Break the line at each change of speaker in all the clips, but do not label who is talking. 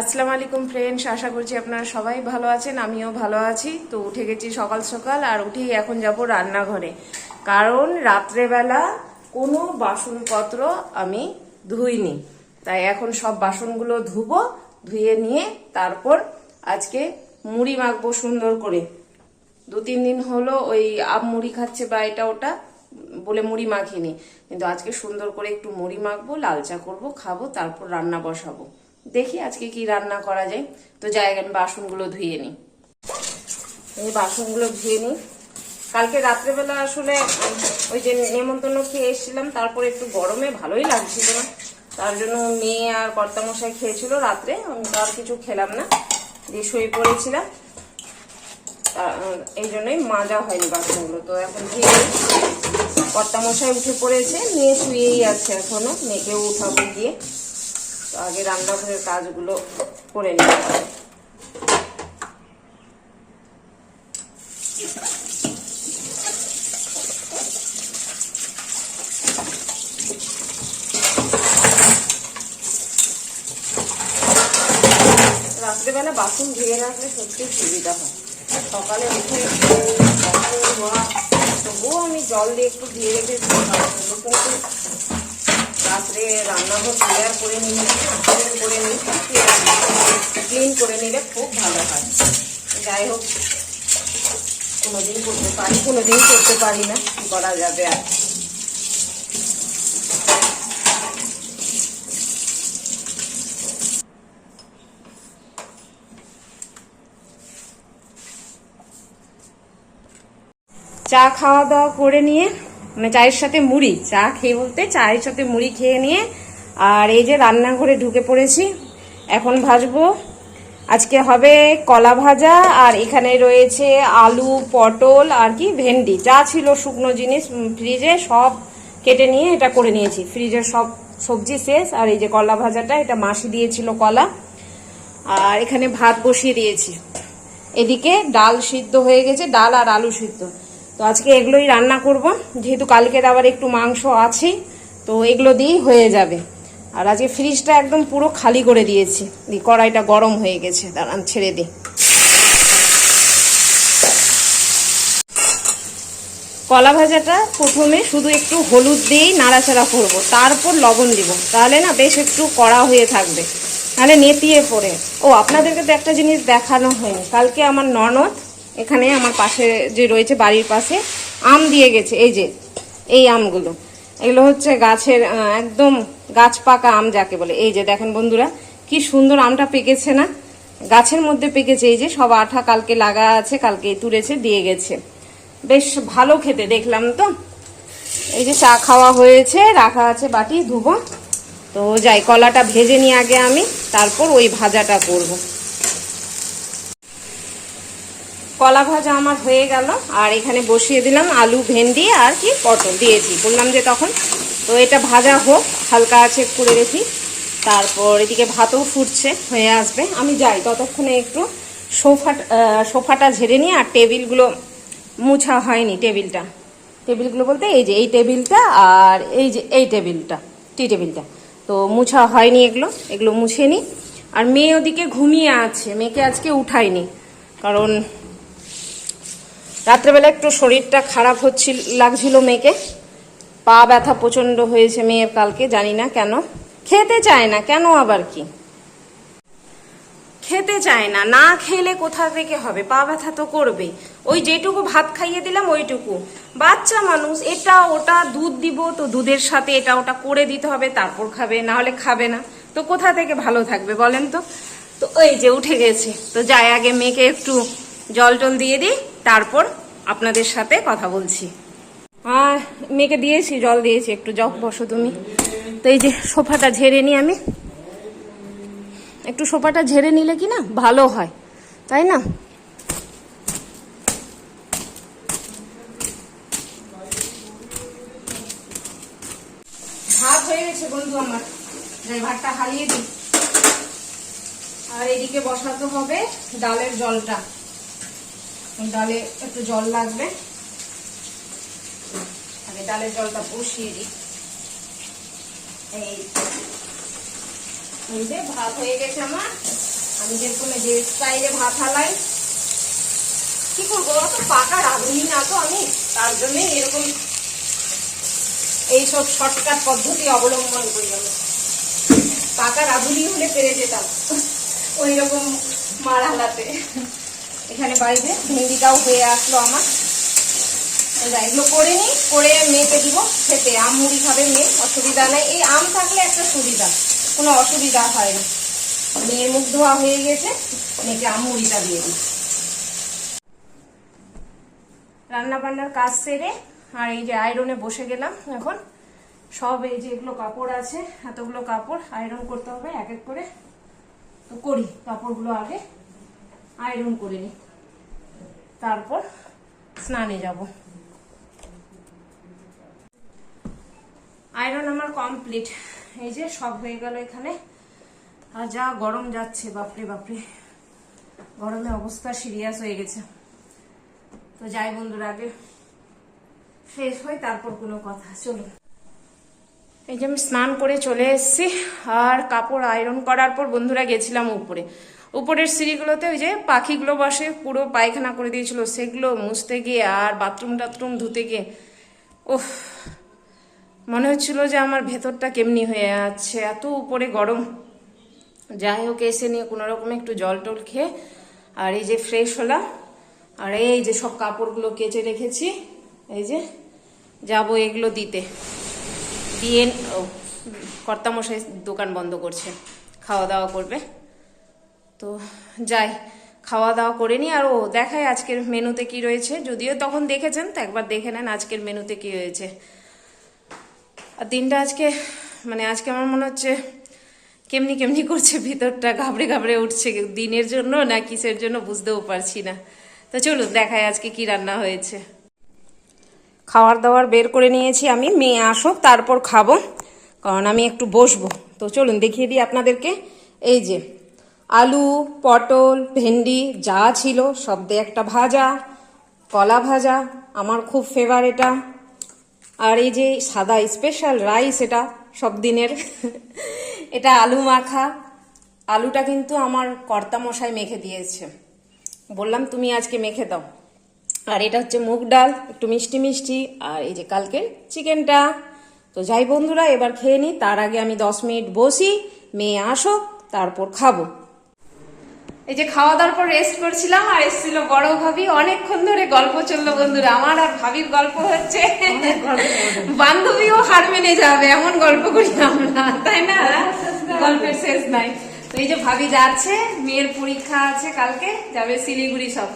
আসসালামু আলাইকুম ফ্রেন্ডস, আশা করছি আপনারা সবাই ভালো আছেন। আমিও ভালো আছি। তো উঠে গেছি সকাল সকাল, আর উঠেই এখন যাব রান্নাঘরে, কারণ রাত্রেবেলা কোনো বাসনপত্র আমি ধুইনি। তাই এখন সব বাসনগুলো ধুবো, ধুয়ে নিয়ে তারপর আজকে মুড়ি মাখবো সুন্দর করে। 2-3 দিন হলো ওই আপ মুড়ি খাচ্ছে বা এটা ওটা বলে মুড়ি মাখিনি, কিন্তু আজকে সুন্দর করে একটু মুড়ি মাখবো, লাল চা করবো, খাবো, তারপর রান্না বসাবো। দেখি আজকে কি রান্না করা যায়। তো যাই আমি বাসনগুলো ধুয়ে নিই। এই বাসনগুলো ধুয়ে নিই। কালকে রাত্রেবেলা আসলে ওই যে নেমন্তন্ন খেয়ে এসেছিলাম, তারপরে একটু গরমে ভালোই লাগছিল না, তার জন্য মেয়ে আর কর্তামশাই খেয়েছিল রাত্রে, আমি তো আর কিছু খেলাম না, দিয়ে শুয়ে পড়েছিলাম। এই জন্যই মাজা হয়নি বাসনগুলো। তো এখন ধুয়ে কর্তামশাই উঠে পড়েছে, মেয়ে শুয়েই আছে এখনো, মেয়েকেও উঠাবো গিয়ে। তো আগে রান্নাঘরের কাজগুলো করে নিতে হবে। রাত্রেবেলা বাসন ধুয়ে রাখলে সত্যি সুবিধা হয়। সকালে উঠে বাসন ধোয়া, তবুও আমি জল দিয়ে একটু ধুয়ে রেখেছি, কিন্তু রাত্রে রান্নাঘর ক্লিয়ার করে নিলে ক্লিন করে নিলে খুব ভালো হয়। যাই হোক, কোনোদিন করতে পারি, কোনোদিন করতে পারি না, কি করা যাবে আর। চা খাওয়া দাওয়া করে নিয়ে, মানে চায়ের সাথে মুড়ি, চা খেয়ে বলতে চায়ের সাথে মুড়ি খেয়ে নিয়ে, আর এই যে রান্নাঘরে ঢুকে পড়েছি। এখন ভাজবো, আজকে হবে কলা ভাজা, আর এখানে রয়েছে আলু, পটল আর কি ভেন্ডি, যা ছিল শুকনো জিনিস ফ্রিজে সব কেটে নিয়ে এটা করে নিয়েছি। ফ্রিজের সব সবজি শেষ। আর এই যে কলা ভাজাটা, এটা মাসি দিয়েছিল কলা। আর এখানে ভাত বসিয়ে দিয়েছি। এদিকে ডাল সিদ্ধ হয়ে গেছে, ডাল আর আলু সিদ্ধ। তো আজকে এগুলোই রান্না করব, যেহেতু কালকের আবার একটু মাংস আছে, তো এগুলো দিয়েই হয়ে যাবে। আর আজকে ফ্রিজটা একদম পুরো খালি করে দিয়েছি। কড়াইটা গরম হয়ে গেছে, দাঁড়ান ছেড়ে দিই। কলা ভাজাটা প্রথমে শুধু একটু হলুদ দিয়েই নাড়াচাড়া করব, তারপর লবণ দিব, তাহলে না বেশ একটু কড়া হয়ে থাকবে, তাহলে নেতিয়ে পড়ে। ও আপনাদেরকে তো একটা জিনিস দেখানো হয়নি, কালকে আমার ননদ এখানে আমার পাশে যে রয়েছে বাড়ির পাশে আম দিয়ে গেছে। এই যে এই আমগুলো, এগুলো হচ্ছে গাছের একদম গাছ পাকা আম যাকে বলে। এই যে দেখেন বন্ধুরা, কি সুন্দর আমটা পেকেছে না, গাছের মধ্যে পেকেছে। এই যে সব আঠা কালকে লাগা আছে, কালকে তুলেছে দিয়ে গেছে, বেশ ভালো খেতে দেখলাম। তো এই যে চা খাওয়া হয়েছে, রাখা আছে বাটি, ধুবো। তো যাই কলাটা ভেজে নিয়ে আগে আমি, তারপর ওই ভাজাটা করব। কলা ভাজা আমার হয়ে গেল, আর এখানে বসিয়ে দিলাম আলু, ভেন্ডি আর কি পটল দিয়েছি, বললাম যে তখন। তো এটা ভাজা হোক, হালকা আছে করে রেখি, তারপর এদিকে ভাতও ফুটছে, হয়ে আসবে। আমি যাই ততক্ষণে একটু সোফাটা ঝেড়ে নিয়ে, আর টেবিলগুলো মুছা হয়নি, টেবিলগুলো বলতে এই যে এই টেবিলটা আর এই যে এই টেবিলটা, টি টেবিলটা, তো মুছা হয়নি, এগুলো মুছে নিই। আর মেয়ে ওদিকে ঘুমিয়ে আছে, মেয়েকে আজকে উঠাইনি, কারণ রাত্রেবেলা একটু শরীরটা খারাপ লাগছিল মেয়েকে, পা ব্যথা প্রচন্ড হয়েছে মেয়ের কালকে, জানি না কেন, খেতে চায় না কেন, আবার কি খেতে চায় না, না খেলে কোথা থেকে হবে, পা ব্যথা তো করবে। ওই যেটুকু ভাত খাইয়ে দিলাম ওইটুকু, বাচ্চা মানুষ, এটা ওটা দুধ দিব, তো দুধের সাথে এটা ওটা করে দিতে হবে, তারপর খাবে, না হলে খাবে না, তো কোথা থেকে ভালো থাকবে বলেন তো। তো ওই যে উঠে গেছে, তো যাই আগে মেয়েকে একটু জল টল দিয়ে দিই, তারপর আপনাদের সাথে কথা বলছি। মেয়েকে দিয়েছি, জল দিয়েছি, একটু যাও বসো তুমি। তো এই যে সোফাটা ঝেড়ে নিই আমি, একটু সোফাটা ঝেড়ে নিলে কি না ভালো হয়, তাই না। ভাত হয়ে গেছে বন্ধু আমার, যাই ভাতটা হারিয়ে দিই। আর এদিকে বসাতে হবে ডালের জলটা, ডালে একটু জল লাগবে, আগে ডালের জলটা বসিয়ে দিই। এই যে ভাত হয়ে গেছে আমার, আমি যেরকম যে স্টাইলে ভাত হালাই, কি করবো, অত পাকা রাঁধুনি না তো আমি, তার জন্যই এরকম এইসব শর্টকাট পদ্ধতি অবলম্বন করি। আমি পাকা রাঁধুনি হলে পেরে যেতাম ওই রকম মার হালাতে। এখানে বাড়িতে ভেন্ডিটাও হয়ে আসলো আমার, এগুলো করে নিই, করে মেয়েকে দিব খেতে। আম মুড়ি খাবে মেয়ে, অসুবিধা নেই। এই আম থাকলে একটা সুবিধা, কোনো অসুবিধা হয় না। মেয়ের মুখ ধোয়া হয়ে গেছে, মেয়েকে আম মুড়িটা দিয়ে দিই। রান্না বান্নার কাজ সেরে আর এই যে আয়রনে বসে গেলাম এখন। সব এই যে এগুলো কাপড় আছে, এতগুলো কাপড় আয়রন করতে হবে এক এক করে। তো করি, কাপড়গুলো আগে আয়রন করে নিই, তারপর স্নানে যাব। আয়রন আমার কমপ্লিট, এই যে সব হয়ে গেল এখানে। আর যা গরম যাচ্ছে, বাপরে বাপরে, গরমে অবস্থা সিরিয়াস হয়ে গেছে। তো যাই বন্ধুরা, আগে শেষ হয় তারপর কোনো কথা। চলুন, এই যে আমি স্নান করে চলে এসেছি। আর কাপড় আয়রন করার পর বন্ধুরা গেছিলাম উপরে। উপরের সিঁড়িগুলোতে ওই যে পাখিগুলো বসে, পুরো পায়খানা করে দিয়েছিল, সেগুলো মুছতে গিয়ে আর বাথরুম টাথরুম ধুতে গিয়ে ওহ, মনে হচ্ছিল যে আমার ভেতরটা কেমনি হয়ে যাচ্ছে, এত উপরে গরম। যাই হোক, এসে নিয়ে কোনো রকমে একটু জল টল খেয়ে আর এই যে ফ্রেশ হলাম। আর এই যে সব কাপড়গুলো কেচে রেখেছি, এই যে যাবো এগুলো দিতে। দিয়ে কর্তামশাই দোকান বন্ধ করছে, খাওয়া দাওয়া করবে। তো যাই, খাওয়া দাওয়া করে নি। আর ও দেখায় আজকের মেনুতে কি রয়েছে, যদিও তখন দেখেছেন, তো একবার দেখে নেন আজকের মেনুতে কি রয়েছে। আর দিনটা আজকে মানে আজকে আমার মনে হচ্ছে কেমনি কেমনি করছে, ভিতরটা ঘাবড়ে ঘাবড়ে উঠছে, দিনের জন্য না কিসের জন্য বুঝতেও পারছি না। তো চলুন দেখাই আজকে কি রান্না হয়েছে। খাওয়ার দাওয়ার বের করে নিয়েছি আমি, মেয়ে আসুক তারপর খাবো, কারণ আমি একটু বসবো। তো চলুন দেখিয়ে দিই আপনাদেরকে। এই যে আলু, পটল, ভেন্ডি যা ছিল সব দিয়ে একটা ভাজা, কলা ভাজা আমার খুব ফেভারিট এটা। আর এই যে সাদা স্পেশাল রাইস, এটা সব দিনের এটা আলু মাখা। আলুটা কিন্তু আমার কর্তামশাই মেখে দিয়েছে, বললাম তুমি আজকে মেখে দাও। আর এটা হচ্ছে মুগ ডাল, একটু মিষ্টি মিষ্টি। আর এই যে কালকের চিকেনটা। তো যাই বন্ধুরা, এবার খেয়ে নিই। তার আগে আমি 10 মিনিট বসি, মেয়ে আসো তারপর খাবো। এই যে খাওয়া দাওয়ার পর রেস্ট করছিলাম, আর এসেছিল বড় ভাবি। অনেকক্ষণ ধরে গল্প চললো বন্ধুরা, আমার আর ভাবির গল্প হচ্ছে, বান্ধবীও হার মেনে যাবে এমন গল্প করি আমরা, তাই না? গল্পের শেষ নাই। তো এই যে ভাবি যাচ্ছে, মেয়ের পরীক্ষা আছে কালকে, যাবে শিলিগুড়ি, সব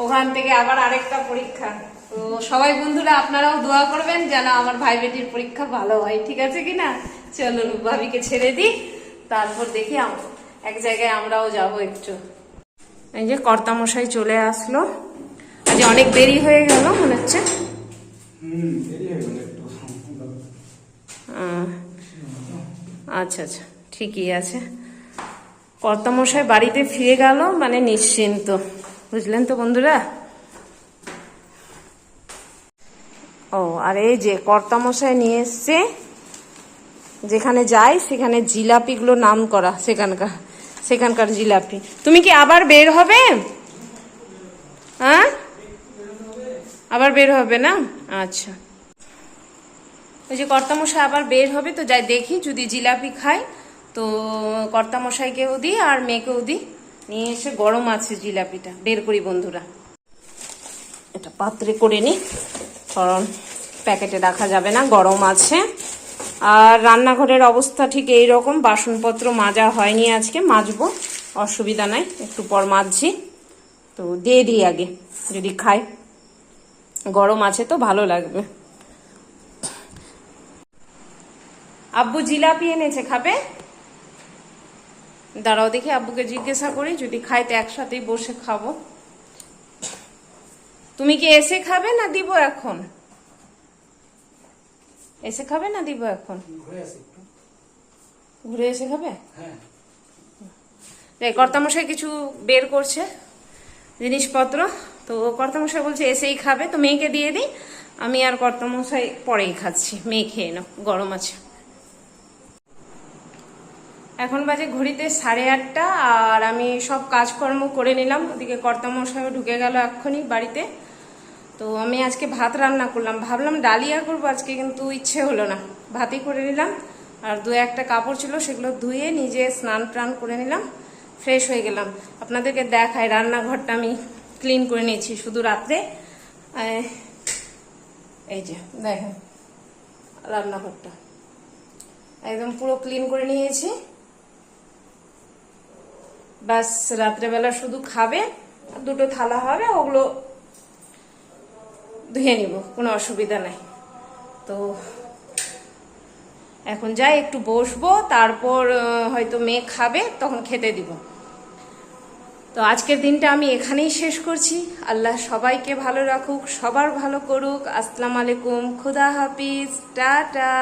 ওখান থেকে আবার আরেকটা পরীক্ষা। তো সবাই বন্ধুরা আপনারাও দোয়া করবেন যেন আমার ভাই বেটির পরীক্ষা ভালো হয়, ঠিক আছে কিনা? চলুন ভাবিকে ছেড়ে দিই, তারপর দেখি এক জায়গায় আমরাও যাবো একটু। এই যে কর্তামশাই চলে আসলো, আজ অনেক দেরি হয়ে গেল মনে হচ্ছে। আচ্ছা আচ্ছা, ঠিকই আছে। কর্তামশাই বাড়িতে ফিরে গেল মানে নিশ্চিন্ত, বুঝলেন তো বন্ধুরা। ও আর এই যে কর্তামশাই নিয়ে এসছে, যেখানে যাই সেখানে জিলাপিগুলো নাম করা, সেখানকার জিলাপি। তুমি কি আবার বের হবে? হ্যাঁ, আবার বের হবে না? আচ্ছা, ওই যে কর্তামশাই আবার বের হবে, তো যাই দেখি যদি জিলাপি খাই তো কর্তামশাইকেও দিই আর মেয়েকেও দিই। নিয়ে এসে গরম আছে জিলাপিটা, বের করি বন্ধুরা। এটা পাত্রে করে নিই, কারণ প্যাকেটে রাখা যাবে না, গরম আছে। আর রান্নাঘরের অবস্থা ঠিক এই রকম, বাসনপত্র মাজা হয়নি আজকে, মাজবো, অসুবিধা নাই, একটু পর মাজছি। তো দিয়ে দিই আগে, যদি খাই, গরম আছে তো ভালো লাগবে। আব্বু জিলাপি এনেছে, খাবে? দাঁড়াও দেখি, আব্বুকে জিজ্ঞাসা করি, যদি খাই তো একসাথেই বসে খাবো। তুমি কি এসে খাবে না দিব এখন? এসে খাবে না দিব এখন? ঘুরে এসে খাবে? কর্তামশাই কিছু বের করছে জিনিসপত্র, তো কর্তামশাই বলছে এসেই খাবে, তো মেয়েকে দিয়ে দিই। আমি আর কর্তামশাই পরেই খাচ্ছি, মেয়ে খেয়ে নাও, গরম আছে। এখন বাজে ঘড়িতে 8:30 আর আমি সব কাজকর্ম করে নিলাম। ওদিকে কর্তামশাইও ঢুকে গেল এক্ষুনি বাড়িতে। তো আমি আজকে ভাত রান্না করলাম, ভাবলাম ডালিয়া করবো আজকে, কিন্তু ইচ্ছে হলো না, ভাতই করে নিলাম। আর দু একটা কাপড় ছিল সেগুলো ধুয়ে নিজে স্নান টান করে নিলাম, ফ্রেশ হয়ে গেলাম। আপনাদেরকে দেখাই, রান্নাঘরটা আমি ক্লিন করে নিয়েছি শুধু রাত্রে। এই যে দেখেন রান্নাঘরটা একদম পুরো ক্লিন করে নিয়েছি। ব্যাস রাত্রেবেলা শুধু খাবে, দুটো থালা হবে, ওগুলো ধুয়ে নিব, কোনো অসুবিধা নাই। তো এখন যাই একটু বসবো, তারপর হয়তো মেয়ে খাবে, তখন খেতে দিব। তো আজকের দিনটা আমি এখানেই শেষ করছি। আল্লাহ সবাইকে ভালো রাখুক, সবার ভালো করুক। আসসালামু আলাইকুম, খুদা হাফিজ, টাটা।